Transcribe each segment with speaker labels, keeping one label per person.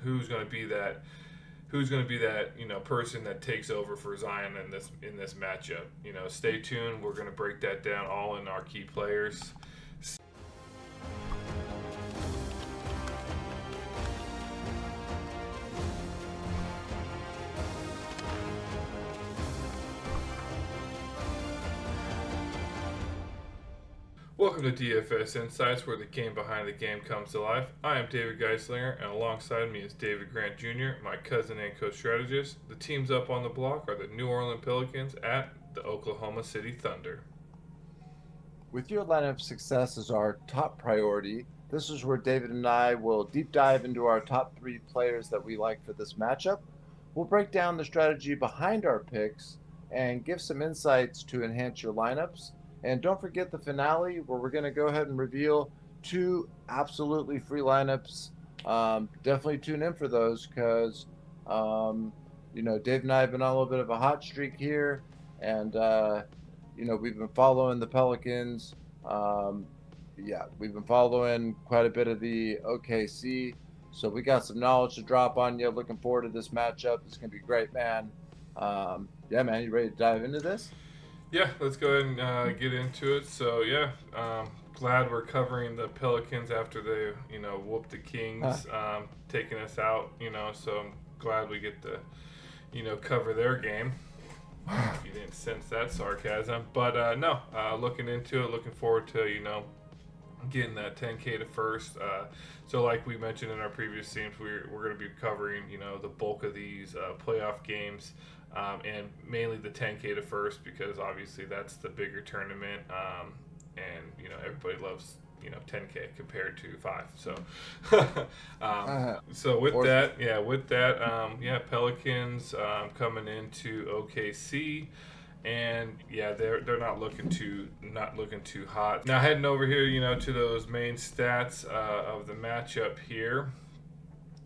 Speaker 1: who's going to be that person that takes over for Zion in this matchup. Stay tuned. We're going to break that down all in our key players. Welcome to DFS Insights, where the game behind the game comes to life. I am David Geislinger, and alongside me is David Grant Jr., my cousin and co-strategist. The teams up on the block are the New Orleans Pelicans at the Oklahoma City Thunder.
Speaker 2: With your lineup success as our top priority, this is where David and I will deep dive into our top 3 players that we like for this matchup. We'll break down the strategy behind our picks and give some insights to enhance your lineups. And don't forget the finale, where we're going to go ahead and reveal 2 absolutely free lineups. Definitely tune in for those because, Dave and I have been on a little bit of a hot streak here. And, we've been following the Pelicans. We've been following quite a bit of the OKC. So we got some knowledge to drop on you. Looking forward to this matchup. It's going to be great, man. Man, you ready to dive into this?
Speaker 1: Yeah, let's go ahead and get into it. So, glad we're covering the Pelicans after they, whooped the Kings, taking us out, so I'm glad we get to, cover their game. If you didn't sense that sarcasm. But looking into it, looking forward to, getting that 10K to first. So like we mentioned in our previous themes, we're going to be covering, the bulk of these playoff games. And mainly the 10K to first, because obviously that's the bigger tournament, and everybody loves 10K compared to 5. So, so with that, Pelicans coming into OKC. And they're not looking too hot. Now heading over here, to those main stats of the matchup here.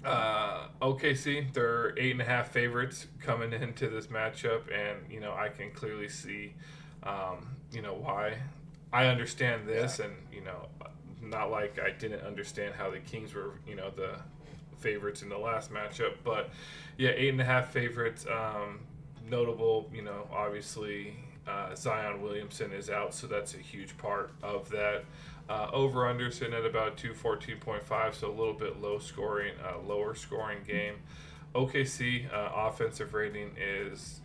Speaker 1: OKC, they're 8.5 favorites coming into this matchup, and I can clearly see, why. I understand this, and not like I didn't understand how the Kings were, the favorites in the last matchup, but 8.5 favorites. Notable, obviously Zion Williamson is out, so that's a huge part of that. Over under sitting at about 214.5, so a little bit lower scoring game. OKC offensive rating is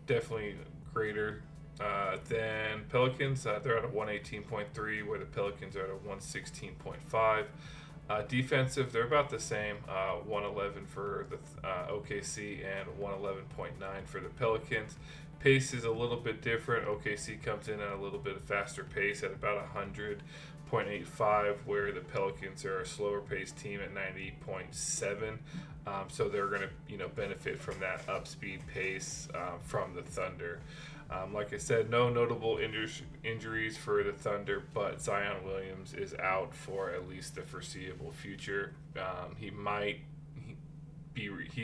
Speaker 1: definitely greater than Pelicans. They're at a 118.3, where the Pelicans are at a 116.5. Defensive, they're about the same, 111 for the OKC and 111.9 for the Pelicans. Pace is a little bit different. OKC comes in at a little bit faster pace at about 100.85, where the Pelicans are a slower paced team at 90.7. So they're going to benefit from that upspeed pace from the Thunder. Like I said, no notable injuries for the Thunder, but Zion Williams is out for at least the foreseeable future. He's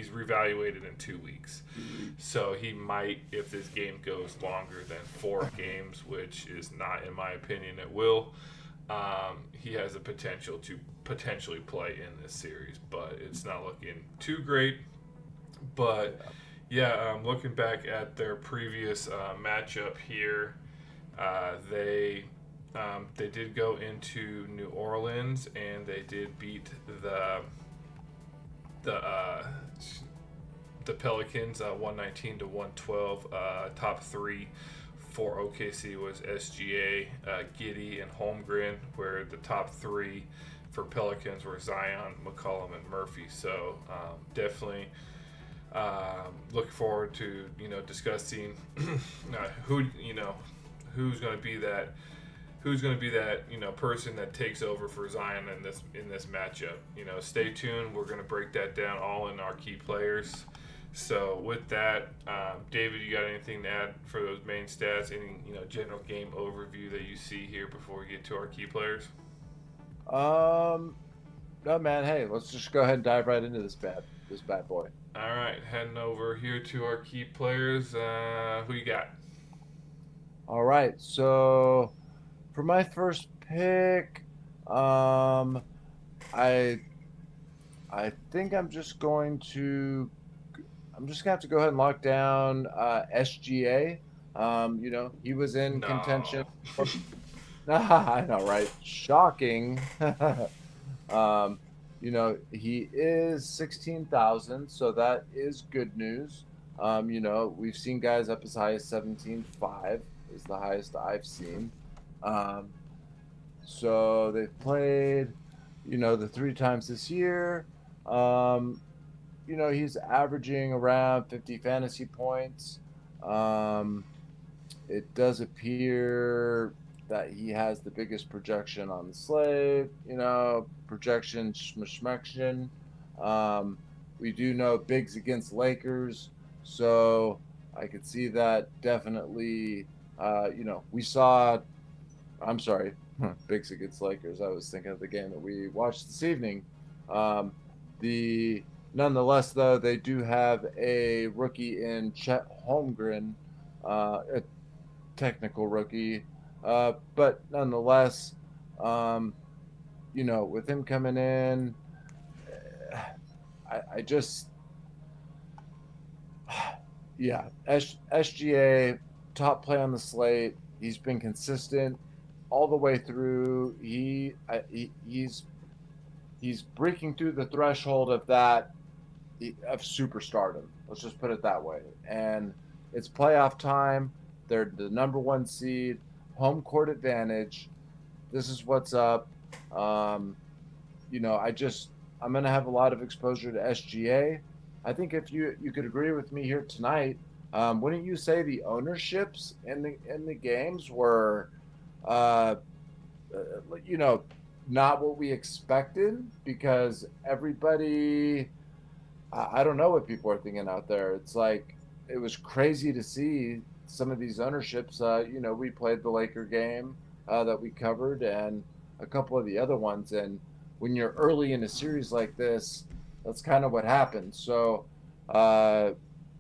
Speaker 1: reevaluated in 2 weeks, so he might, if this game goes longer than 4 games, which is not, in my opinion, it will. He has the potential to potentially play in this series, but it's not looking too great. But looking back at their previous matchup here, they did go into New Orleans and they did beat the Pelicans 119 to 112. Top 3 for OKC was SGA, Giddey, and Holmgren, where the top 3 for Pelicans were Zion, McCollum, and Murphy. So definitely look forward to discussing who's going to be that person that takes over for Zion in this matchup. Stay tuned. We're going to break that down all in our key players. So with that, David, you got anything to add for those main stats? Any general game overview that you see here before we get to our key players?
Speaker 2: No, man. Hey, let's just go ahead and dive right into this bad boy.
Speaker 1: All right, heading over here to our key players. Who you got?
Speaker 2: All right, so for my first pick, I I think I'm just gonna have to go ahead and lock down SGA. He was in contention.
Speaker 1: No.
Speaker 2: I know, right? Shocking. um, he is 16,000, so that is good news. We've seen guys up as high as 17.5 is the highest I've seen. Um, so they've played, the three times this year. Um, he's averaging around 50 fantasy points. Um, it does appear that he has the biggest projection on the slate, projection, schmection. Um, we do know bigs against Lakers, so I could see that definitely. We saw, I'm sorry, bigs against Lakers. I was thinking of the game that we watched this evening. Um, the Nonetheless, though, they do have a rookie in Chet Holmgren, a technical rookie, but nonetheless, um, with him coming in, I just, yeah, SGA top play on the slate. He's been consistent all the way through. He's breaking through the threshold of that of superstardom. Let's just put it that way. And it's playoff time. They're the number one seed, home court advantage. This is what's up. Um, I just I'm gonna have a lot of exposure to SGA. I think if you could agree with me here tonight, wouldn't you say the ownerships in the games were, uh, you know, not what we expected because everybody I don't know what people are thinking out there. It's like it was crazy to see some of these ownerships. We played the Laker game that we covered and a couple of the other ones. And when you're early in a series like this, that's kind of what happens. So uh,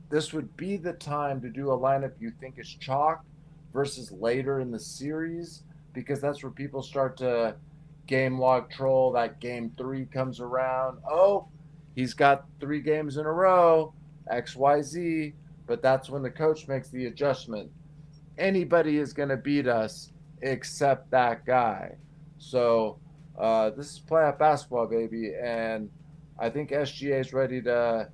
Speaker 2: this would be the time to do a lineup you think is chalk versus later in the series because that's where people start to game log troll. That game three comes around. Oh, he's got 3 games in a row, XYZ, but that's when the coach makes the adjustment. Anybody is going to beat us except that guy. So this is playoff basketball, baby. And I think SGA is ready to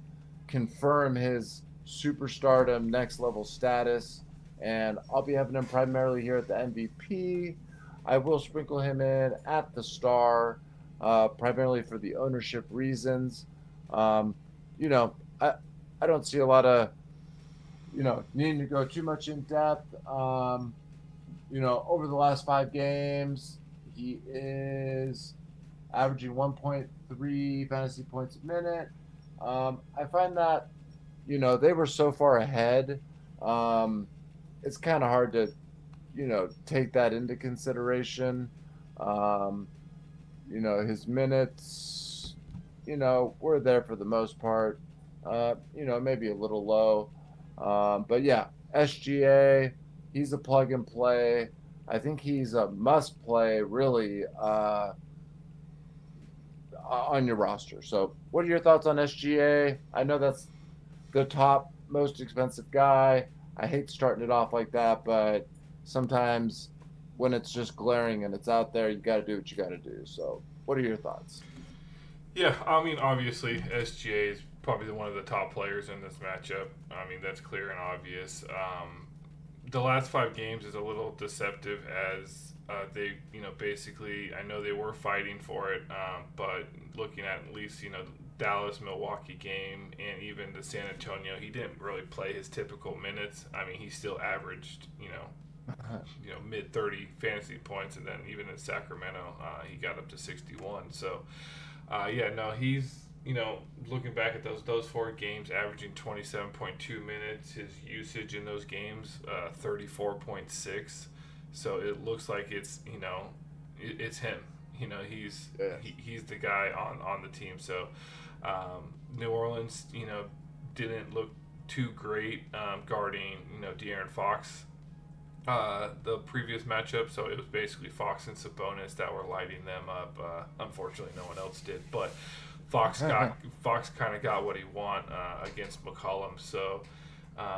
Speaker 2: confirm his superstardom next level status. And I'll be having him primarily here at the MVP. I will sprinkle him in at the star, primarily for the ownership reasons. Um, you know, I don't see a lot of, needing to go too much in depth. Over the last 5 games, he is averaging 1.3 fantasy points a minute. I find that, they were so far ahead. Um, it's kind of hard to, take that into consideration. Um, his minutes, were there for the most part. Maybe a little low. But yeah, SGA, he's a plug and play. I think he's a must play, really, on your roster. So, what are your thoughts on SGA? I know that's the top most expensive guy. I hate starting it off like that, but sometimes when it's just glaring and it's out there, you got to do what you got to do. So, what are your thoughts?
Speaker 1: Yeah, I mean, obviously, SGA is probably one of the top players in this matchup. I mean, that's clear and obvious. The last 5 games is a little deceptive as they, basically, I know they were fighting for it, but looking at least, Dallas Milwaukee game and even the San Antonio, he didn't really play his typical minutes. I mean, he still averaged, mid 30 fantasy points, and then even in Sacramento, he got up to 61. So, yeah, no, he's looking back at those 4 games, averaging 27.2 minutes. His usage in those games, 34.6. So it looks like it's him.
Speaker 2: Yeah.
Speaker 1: He's the guy on the team. So New Orleans, didn't look too great guarding De'Aaron Fox the previous matchup, so it was basically Fox and Sabonis that were lighting them up. Unfortunately, no one else did. But Fox kind of got what he want against McCollum, so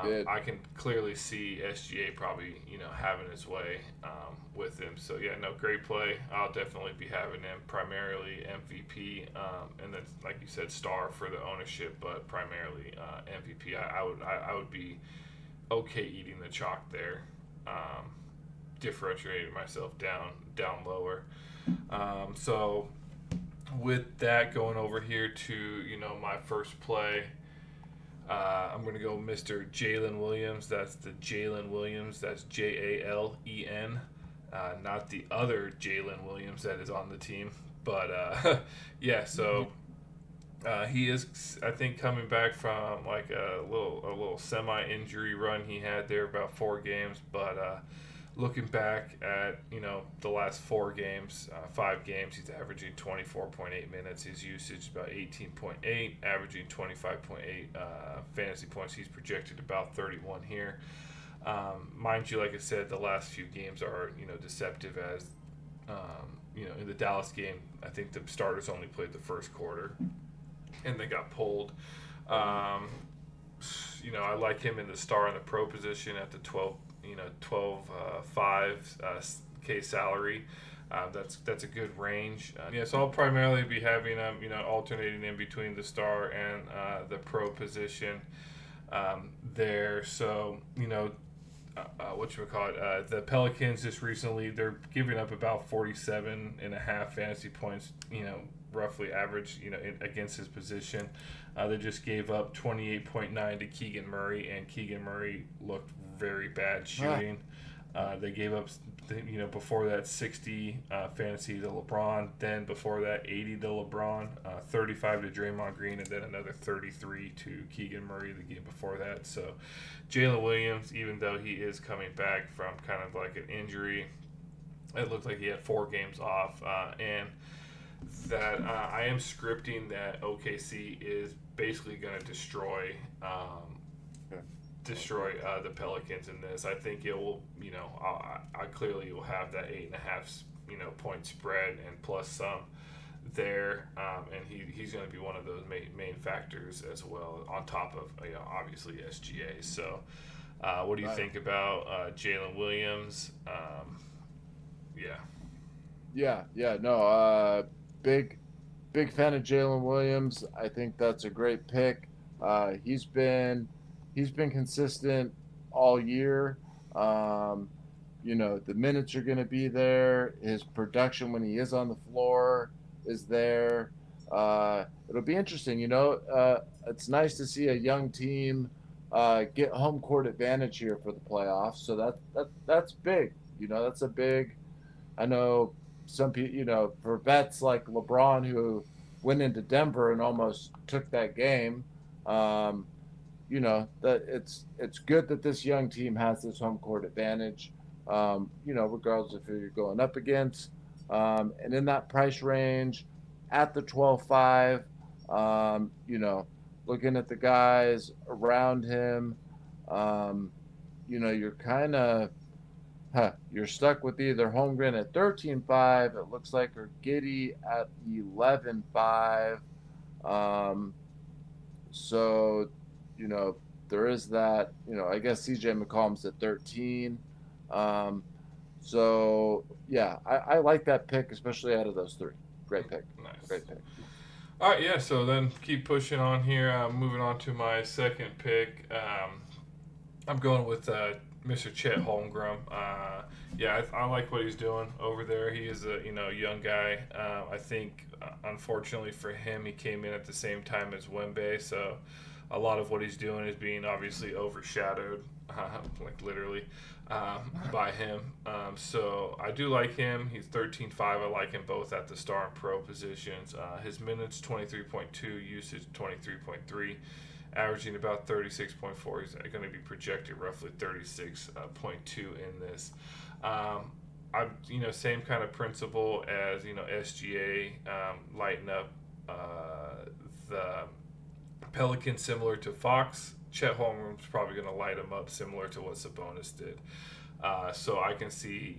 Speaker 2: Did.
Speaker 1: I can clearly see SGA probably having his way with him. So yeah, no, great play. I'll definitely be having him primarily MVP, and then like you said, star for the ownership, but primarily MVP. I would be okay eating the chalk there. Differentiating myself down lower. So with that, going over here to my first play, I'm gonna go Mr. Jalen Williams. That's the Jalen Williams. That's Jalen, not the other Jalen Williams that is on the team. But yeah, so he is, I think, coming back from like a little semi-injury run he had there, about 4 games. But looking back at the last 4 games, 5 games, he's averaging 24.8 minutes. His usage is about 18.8, averaging 25.8 fantasy points. He's projected about 31 here. Mind you, like I said, the last few games are deceptive, as in the Dallas game, I think the starters only played the first quarter and they got pulled. I like him in the star and the pro position at the 5K salary. That's a good range. So I'll primarily be having them, alternating in between the star and the pro position there. So the Pelicans just recently, they're giving up about 47 and a half fantasy points, roughly average, against his position. They just gave up 28.9 to Keegan Murray, and Keegan Murray looked very bad shooting. They gave up, before that 60 fantasy to LeBron, then before that 80 to LeBron, 35 to Draymond Green, and then another 33 to Keegan Murray the game before that. So Jalen Williams, even though he is coming back from kind of like an injury, it looked like he had 4 games off, and that I am scripting that OKC is basically going to destroy the Pelicans in this. I think it will, I clearly will have that 8.5, point spread and plus some there, and he's going to be one of those main factors as well, on top of obviously SGA. So, what do you think about Jalen Williams?
Speaker 2: No, big fan of Jalen Williams. I think that's a great pick. He's been consistent all year. The minutes are going to be there. His production when he is on the floor is there. It'll be interesting. It's nice to see a young team get home court advantage here for the playoffs. So that's big. That's a big. I know some people. For vets like LeBron, who went into Denver and almost took that game. That it's good that this young team has this home court advantage, regardless of who you're going up against. And in that price range, at the 12.5, looking at the guys around him, you're kind of you're stuck with either Holmgren at 13.5, it looks like, or Giddey at 11.5. So there is that. I guess CJ McCollum's at 13. So yeah, I like that pick, especially out of those 3. Great pick.
Speaker 1: Nice.
Speaker 2: Great pick.
Speaker 1: All right, yeah. So then keep pushing on here. Moving on to my second pick. I'm going with Mr. Chet Holmgren. I like what he's doing over there. He is a young guy. I think unfortunately for him, he came in at the same time as Wemby, so a lot of what he's doing is being obviously overshadowed, like literally, by him. So I do like him. He's 13.5. I like him both at the star and pro positions. His minutes 23.2, usage 23.3. Averaging about 36.4. He's going to be projected roughly 36.2 in this. Same kind of principle as SGA, lighten up the Pelicans, similar to Fox. Chet Holmgren's probably going to light him up, similar to what Sabonis did. So I can see,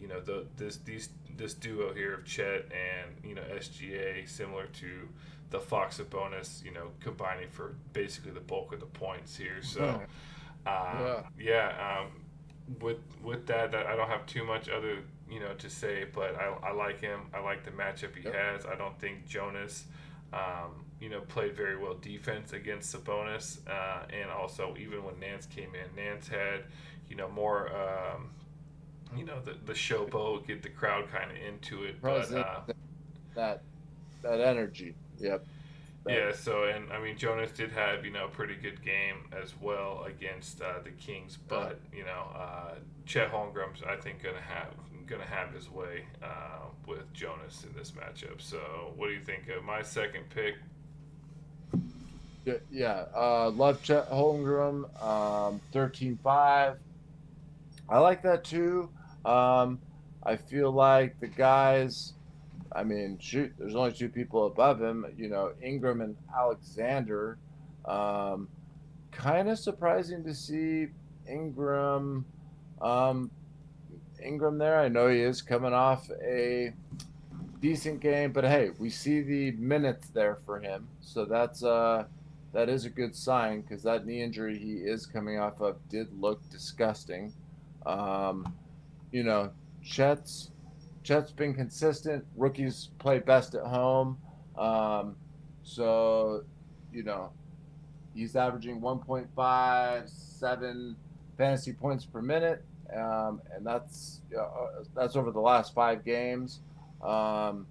Speaker 1: this duo here of Chet and SGA, similar to the Fox of bonus, combining for basically the bulk of the points here. So
Speaker 2: Yeah.
Speaker 1: yeah, with that, I don't have too much other to say, but I like him. I like the matchup he
Speaker 2: Yep.
Speaker 1: has. I don't think Jonas, played very well defense against Sabonis, and also even when Nance came in, Nance had more. The showboat, get the crowd kind of into it, but
Speaker 2: Present that that energy. Yep. That,
Speaker 1: yeah. So, and I mean, Jonas did have a pretty good game as well against the Kings,
Speaker 2: yeah.
Speaker 1: but Chet Holmgrom's I think gonna have his way with Jonas in this matchup. So, what do you think of my second pick?
Speaker 2: Yeah. Yeah. Love Chet Holmgren. 13-5. I like that too. Um, I feel like the guys. I mean, shoot, there's only two people above him. Ingram and Alexander. Um, Kind of surprising to see Ingram. Um, Ingram there. I know he is coming off a decent game, but hey, we see the minutes there for him, so that is a good sign because that knee injury he is coming off of did look disgusting. Um, you know, Chet's Chet's been consistent. Rookies play best at home, um, so you know he's averaging 1.57 fantasy points per minute, and that's over the last 5 games. Um,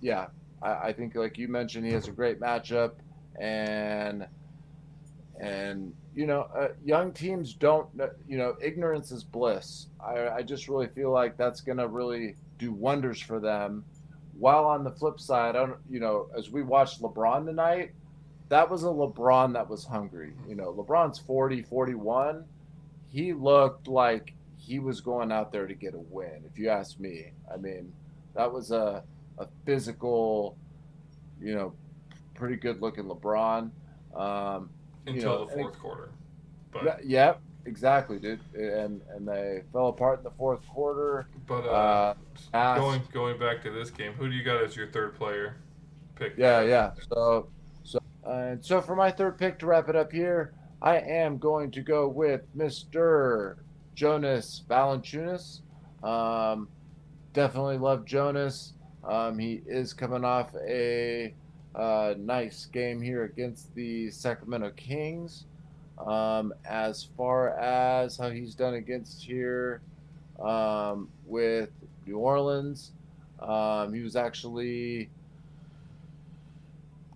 Speaker 2: yeah, I think like you mentioned, he has a great matchup, and young teams don't ignorance is bliss. I just really feel like that's gonna really do wonders for them. While on the flip side, I don't as we watched LeBron tonight, that was a LeBron that was hungry. LeBron's 40, 41. He looked like he was going out there to get a win, if you ask me. I mean, that was a physical, you know, pretty good looking LeBron. Um,
Speaker 1: Until the
Speaker 2: and
Speaker 1: fourth quarter, but
Speaker 2: yeah, exactly, dude. And they fell apart in the fourth quarter.
Speaker 1: but
Speaker 2: Uh,
Speaker 1: going
Speaker 2: Pass.
Speaker 1: going back to this game, who do you got as your third player pick
Speaker 2: Yeah,
Speaker 1: there?
Speaker 2: yeah. So for my third pick to wrap it up here, I am going to go with Mr. Jonas Valanciunas. Um, Definitely love Jonas. He is coming off a nice game here against the Sacramento Kings. As far as how he's done against here with New Orleans, he was actually,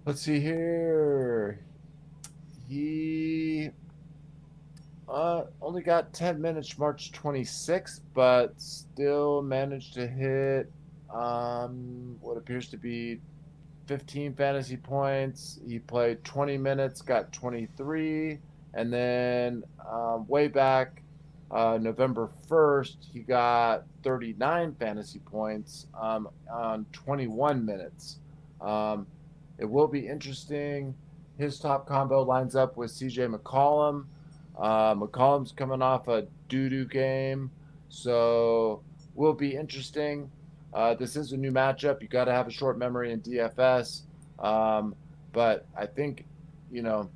Speaker 2: let's see here. He only got 10 minutes March 26th, but still managed to hit what appears to be 15 fantasy points. He played 20 minutes, got 23. And then way back November 1st, he got 39 fantasy points on 21 minutes. Um, it will be interesting. His top combo lines up with CJ McCollum. McCollum's coming off a doo-doo game, so will be interesting. This is a new matchup. You got to have a short memory in DFS, but I think, you know,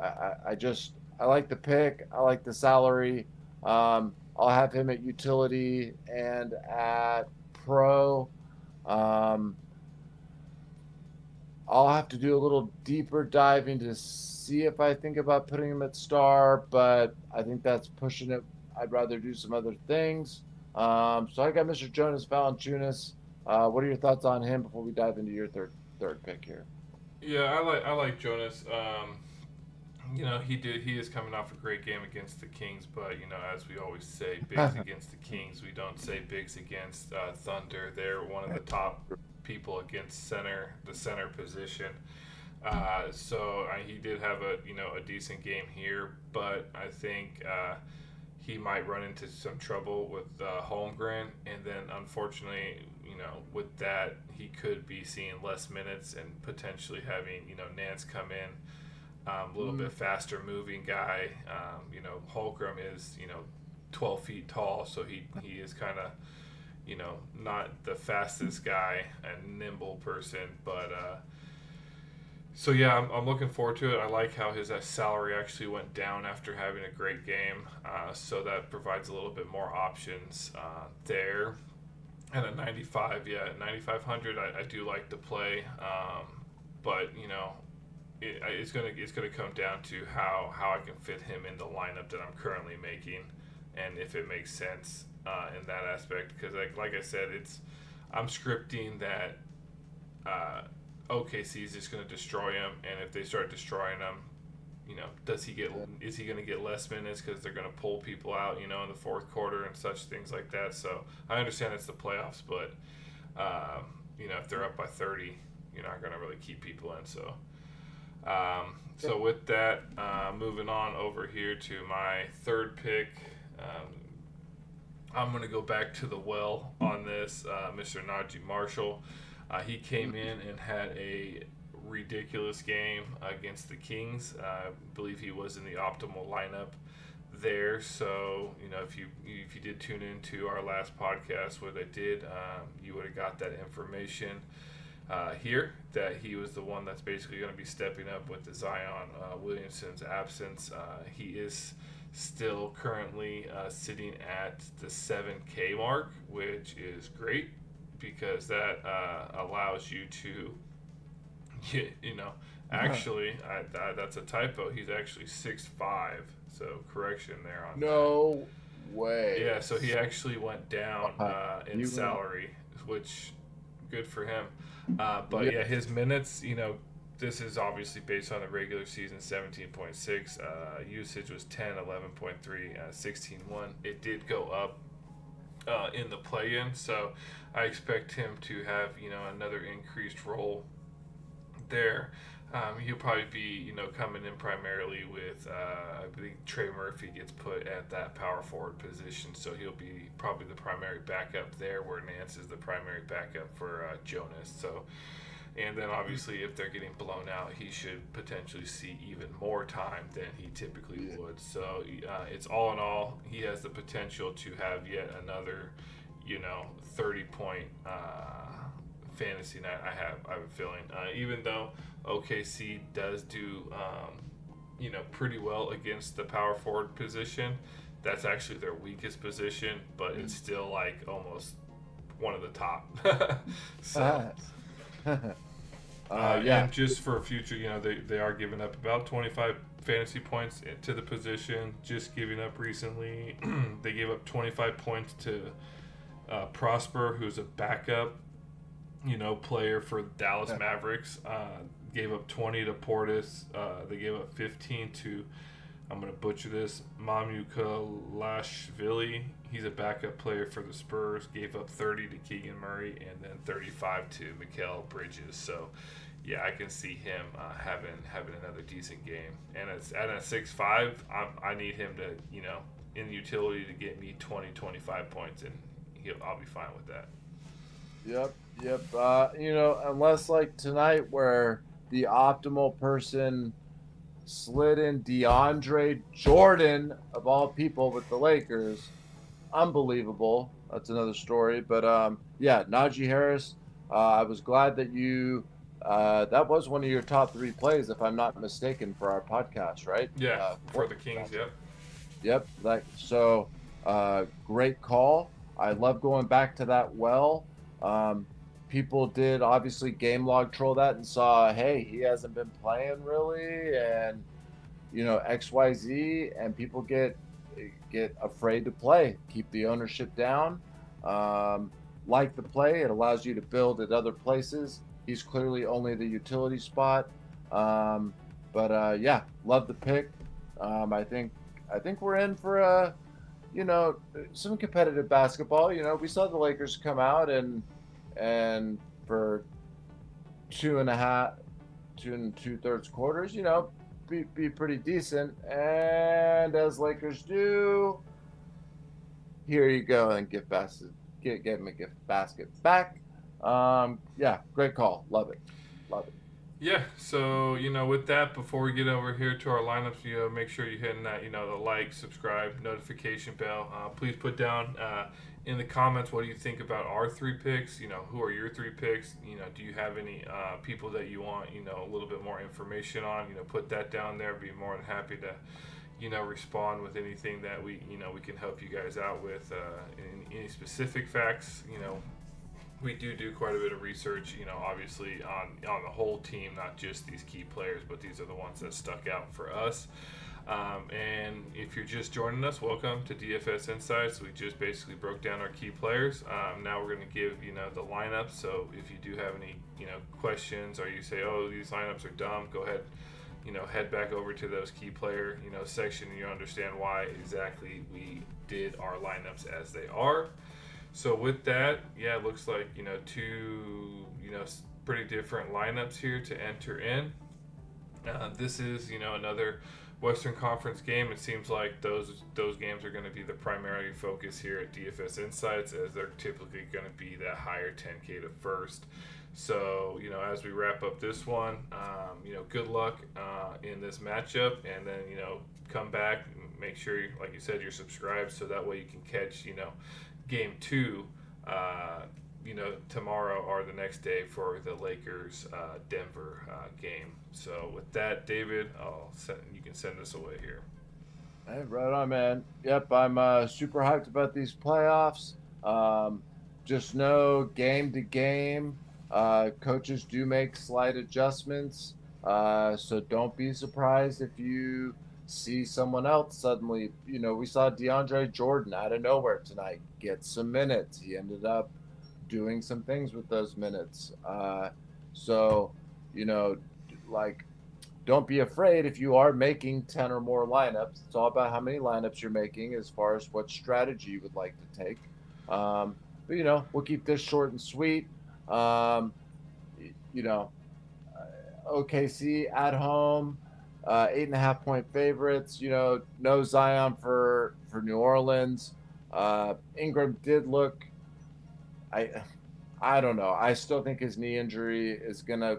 Speaker 2: I like the pick. I like the salary. I'll have him at utility and at pro. Um, I'll have to do a little deeper diving to see if I think about putting him at star, but I think that's pushing it. I'd rather do some other things. So I got Mr. Jonas Valanciunas. What are your thoughts on him before we dive into your third pick here?
Speaker 1: Yeah, I like Jonas. He is coming off a great game against the Kings, but as we always say, bigs against the Kings. We don't say bigs against Thunder. They're one of the top people against the center position. So he did have a decent game here, but I think he might run into some trouble with Holmgren, and then unfortunately, with that, he could be seeing less minutes and potentially having Nance come in, a little bit faster moving guy. Holmgren is 12 feet tall, so he is kind of, not the fastest guy and nimble person, but so yeah, I'm looking forward to it. I like how his salary actually went down after having a great game, so that provides a little bit more options there. And at 95, yeah, at 9,500, I do like to play, but it's gonna come down to how I can fit him in the lineup that I'm currently making, and if it makes sense in that aspect. Because like I said, I'm scripting that OKC is just gonna destroy him, and if they start destroying him, is he gonna get less minutes because they're gonna pull people out, in the fourth quarter and such things like that. So I understand it's the playoffs, but if they're up by 30, you're not gonna really keep people in. So with that, moving on over here to my third pick, I'm going to go back to the well on this, Mr. Najee Marshall. He came in and had a ridiculous game against the Kings. I believe he was in the optimal lineup there. So, if you did tune into our last podcast, what I did, you would have got that information here, that he was the one that's basically going to be stepping up with the Zion Williamson's absence. He is still currently sitting at the 7K mark, which is great because that allows you to, actually, that's a typo. He's actually 6'5", so correction there on
Speaker 2: No way.
Speaker 1: Yeah, so he actually went down in salary, which good for him. But yeah, his minutes, this is obviously based on the regular season, 17.6. Usage was 10, 11.3, 16.1. It did go up in the play-in, so I expect him to have, another increased role there. He'll probably be, coming in primarily with, I believe Trey Murphy gets put at that power forward position, so he'll be probably the primary backup there, where Nance is the primary backup for Jonas. So, and then obviously if they're getting blown out, he should potentially see even more time than he typically would. So it's all in all, he has the potential to have yet another, 30-point fantasy night. I have a feeling, even though OKC does do pretty well against the power forward position, that's actually their weakest position, but it's still like almost one of the top. So and just for future, they are giving up about 25 fantasy points to the position. Just giving up recently, they gave up 25 points to Prosper, who's a backup player for Dallas Mavericks. Gave up 20 to Portis. They gave up 15 to, I'm going to butcher this, Mamukelashvili. He's a backup player for the Spurs. Gave up 30 to Keegan Murray, and then 35 to Mikal Bridges. So, yeah, I can see him having another decent game. And it's at a 6'5", I need him to, in utility to get me 20, 25 points, and I'll be fine with that.
Speaker 2: Yep. Unless like tonight where the optimal person slid in DeAndre Jordan, of all people, with the Lakers. Unbelievable. That's another story. But Najee Harris, I was glad that you that was one of your top 3 plays, if I'm not mistaken, for our podcast, right?
Speaker 1: Yeah, for the Kings,
Speaker 2: Yep. Great call. I love going back to that well. People did obviously game log troll that and saw, hey, he hasn't been playing really, and XYZ, and people get afraid to play, keep the ownership down. Like the play, it allows you to build at other places. He's clearly only the utility spot, love the pick. I think we're in for some competitive basketball. We saw the Lakers come out and for 2 2/3 quarters, be pretty decent. And as Lakers do, here you go, and get him a gift basket back. Great call. Love it.
Speaker 1: Yeah, so with that, before we get over here to our lineups, make sure you're hitting that, the like, subscribe, notification bell. Please put down in the comments what do you think about our three picks. Who are your three picks? Do you have any people that you want, a little bit more information on? Put that down there. Be more than happy to, respond with anything that we can help you guys out with. Any specific facts, we do quite a bit of research, obviously on the whole team, not just these key players, but these are the ones that stuck out for us. And if you're just joining us, welcome to DFS Insights. We just basically broke down our key players. Now we're going to give the lineups. So if you do have any questions, or you say, oh, these lineups are dumb, go ahead. Head back over to those key player section, and you understand why exactly we did our lineups as they are. So with that, yeah, it looks like two pretty different lineups here to enter in. This is another Western Conference game. It seems like those games are going to be the primary focus here at DFS Insights, as they're typically going to be that higher 10K to first. So as we wrap up this one, good luck in this matchup, and then come back. Make sure, like you said, you're subscribed, so that way you can catch game two, tomorrow or the next day for the Lakers Denver game. So with that, David, you can send us away here.
Speaker 2: Hey, right on, man. Yep, I'm super hyped about these playoffs. Just know game to game, coaches do make slight adjustments. So don't be surprised if you see someone else suddenly. We saw DeAndre Jordan out of nowhere tonight get some minutes. He ended up doing some things with those minutes. So, you know, like, don't be afraid if you are making 10 or more lineups. It's all about how many lineups you're making as far as what strategy you would like to take. But we'll keep this short and sweet. Um, you know, OKC at home, 8.5 point favorites. No Zion for New Orleans. Ingram did look. I I don't know. I still think his knee injury is gonna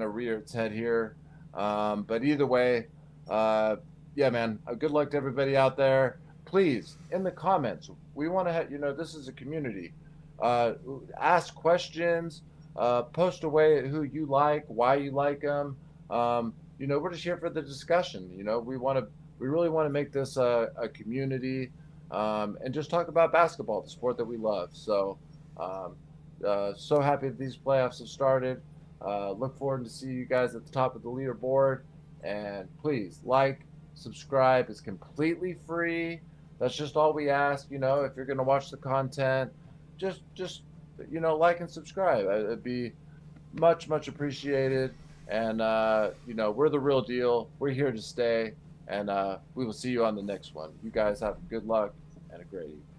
Speaker 2: rear its head here. But either way, uh, yeah, man. Good luck to everybody out there. Please, in the comments, we want to have. This is a community. Uh, Ask questions. Post away who you like, why you like them. We're just here for the discussion. We really want to make this a community, and just talk about basketball, the sport that we love. Um, so happy that these playoffs have started. Look forward to see you guys at the top of the leaderboard. And please subscribe. It's completely free. That's just all we ask. If you're gonna watch the content, just like and subscribe. It'd be much much appreciated. And we're the real deal. We're here to stay. And we will see you on the next one. You guys have good luck and a great evening.